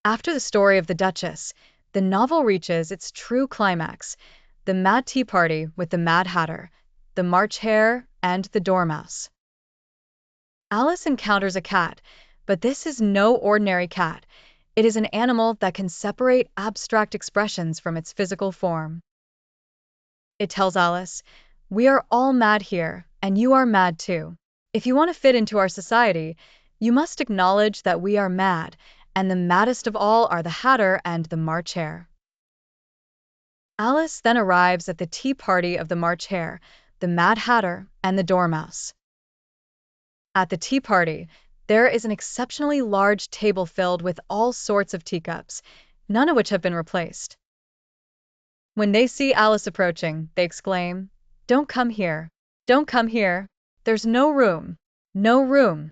After the story of the Duchess, the novel reaches its true climax, the Mad Tea Party with the Mad Hatter, the March Hare, and the Dormouse. Alice encounters a cat, but this is no ordinary cat. It is an animal that can separate abstract expressions from its physical form. It tells Alice, "We are all mad here, and you are mad too. If you want to fit into our society, you must acknowledge that we are mad, and the maddest of all are the Hatter and the March Hare." Alice then arrives at the tea party of the March Hare, the Mad Hatter, and the Dormouse. At the tea party, there is an exceptionally large table filled with all sorts of teacups, none of which have been replaced. When they see Alice approaching, they exclaim, "Don't come here! Don't come here! There's no room! No room!"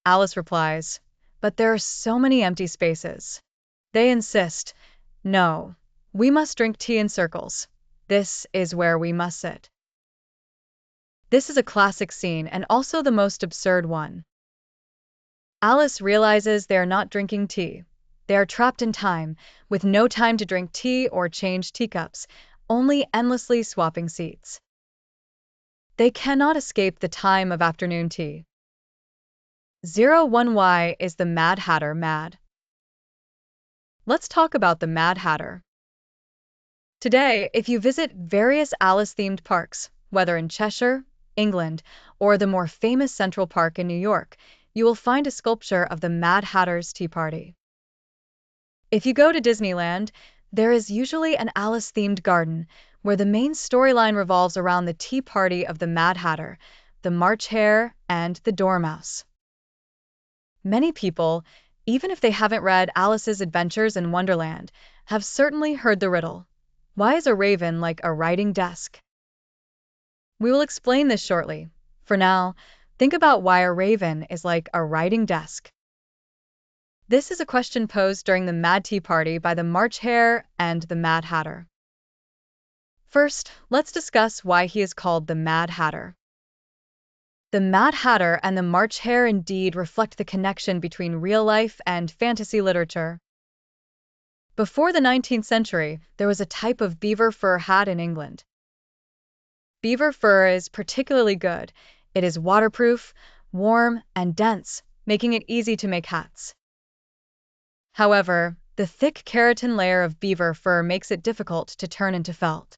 Alice replies, "But there are so many empty spaces." They insist, "No, we must drink tea in circles. This is where we must sit." This is a classic scene and also the most absurd one. Alice realizes they are not drinking tea. They are trapped in time, with no time to drink tea or change teacups, only endlessly swapping seats. They cannot escape the time of afternoon tea. 01Y is the Mad Hatter mad? Let's talk about the Mad Hatter. Today, if you visit various Alice-themed parks, whether in Cheshire, England, or the more famous Central Park in New York, you will find a sculpture of the Mad Hatter's Tea Party. If you go to Disneyland, there is usually an Alice-themed garden where the main storyline revolves around the tea party of the Mad Hatter, the March Hare, and the Dormouse. Many people, even if they haven't read Alice's Adventures in Wonderland, have certainly heard the riddle. Why is a raven like a writing desk? We will explain this shortly. For now, think about why a raven is like a writing desk. This is a question posed during the Mad Tea Party by the March Hare and the Mad Hatter. First, let's discuss why he is called the Mad Hatter. The Mad Hatter and the March Hare indeed reflect the connection between real life and fantasy literature. Before the 19th century, there was a type of beaver fur hat in England. Beaver fur is particularly good. It is waterproof, warm, and dense, making it easy to make hats. However, the thick keratin layer of beaver fur makes it difficult to turn into felt.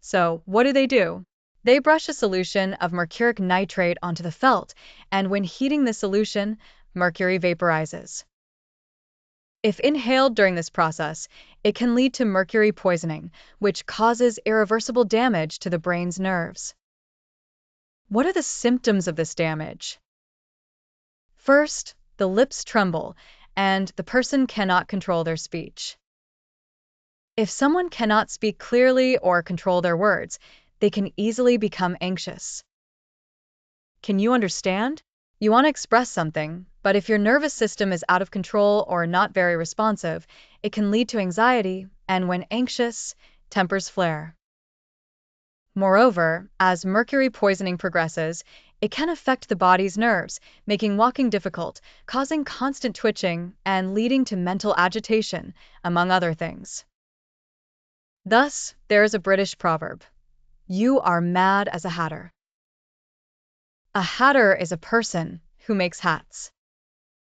So, what do? They brush a solution of mercuric nitrate onto the felt, and when heating the solution, mercury vaporizes. If inhaled during this process, it can lead to mercury poisoning, which causes irreversible damage to the brain's nerves. What are the symptoms of this damage? First, the lips tremble, and the person cannot control their speech. If someone cannot speak clearly or control their words, they can easily become anxious. Can you understand? You want to express something, but if your nervous system is out of control or not very responsive, it can lead to anxiety, and when anxious, tempers flare. Moreover, as mercury poisoning progresses, it can affect the body's nerves, making walking difficult, causing constant twitching, and leading to mental agitation, among other things. Thus, there is a British proverb, "You are mad as a hatter." A hatter is a person who makes hats.